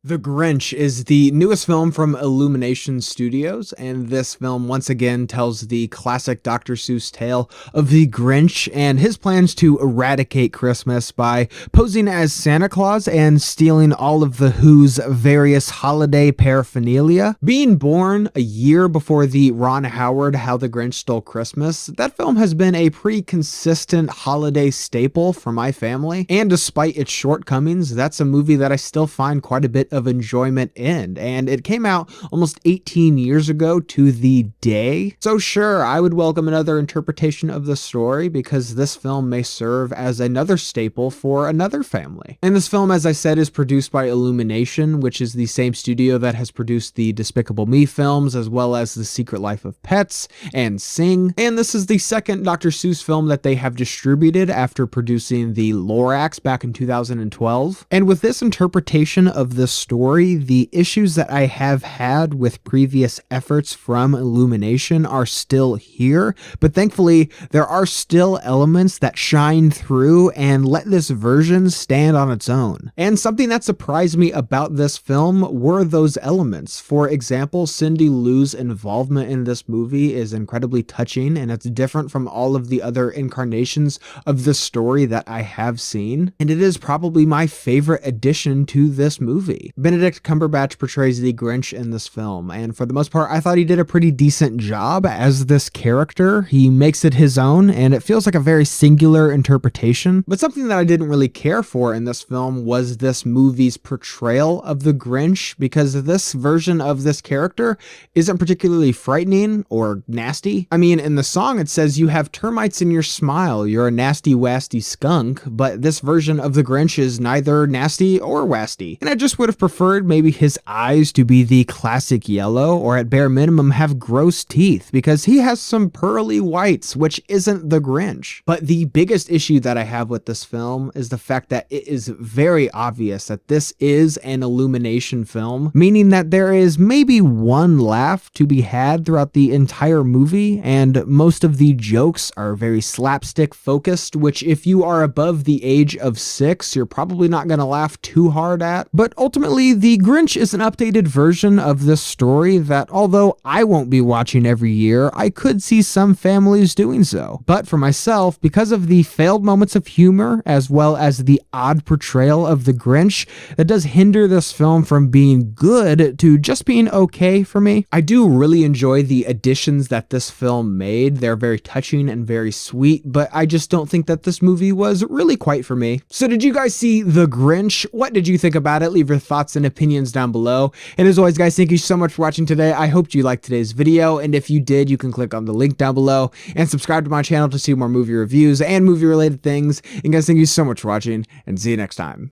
The Grinch is the newest film from Illumination Studios, and this film once again tells the classic Dr. Seuss tale of the Grinch and his plans to eradicate Christmas by posing as Santa Claus and stealing all of the Who's various holiday paraphernalia. Being born a year before the Ron Howard How the Grinch Stole Christmas, that film has been a pretty consistent holiday staple for my family, and despite its shortcomings, that's a movie that I still find quite a bit of enjoyment in, and it came out almost 18 years ago to the day. So sure, I would welcome another interpretation of the story because this film may serve as another staple for another family. And this film, as I said, is produced by Illumination, which is the same studio that has produced the Despicable Me films, as well as The Secret Life of Pets and Sing. And this is the second Dr. Seuss film that they have distributed after producing the Lorax back in 2012. And with this interpretation of this story, the issues that I have had with previous efforts from Illumination are still here, but thankfully there are still elements that shine through and let this version stand on its own. And something that surprised me about this film were those elements. For example, Cindy Lou's involvement in this movie is incredibly touching, and it's different from all of the other incarnations of the story that I have seen, and it is probably my favorite addition to this movie. Benedict Cumberbatch portrays the Grinch in this film, and for the most part, I thought he did a pretty decent job as this character. He makes it his own, and it feels like a very singular interpretation. But something that I didn't really care for in this film was this movie's portrayal of the Grinch, because this version of this character isn't particularly frightening or nasty. I mean, in the song it says you have termites in your smile, you're a nasty wasty skunk, but this version of the Grinch is neither nasty or wasty. And I just would have preferred maybe his eyes to be the classic yellow, or at bare minimum have gross teeth, because he has some pearly whites, which isn't the Grinch. But the biggest issue that I have with this film is the fact that it is very obvious that this is an Illumination film, meaning that there is maybe one laugh to be had throughout the entire movie, and most of the jokes are very slapstick focused, which if you are above the age of 6, you're probably not going to laugh too hard at. But ultimately, the Grinch is an updated version of this story that, although I won't be watching every year, I could see some families doing so. But for myself, because of the failed moments of humor, as well as the odd portrayal of the Grinch, that does hinder this film from being good to just being okay for me. I do really enjoy the additions that this film made. They're very touching and very sweet, but I just don't think that this movie was really quite for me. So did you guys see The Grinch? What did you think about it? Leave your thoughts and opinions down below. And as always, guys, thank you so much for watching today. I hope you liked today's video, and if you did, you can click on the link down below and subscribe to my channel to see more movie reviews and movie related things. And guys, thank you so much for watching, and see you next time.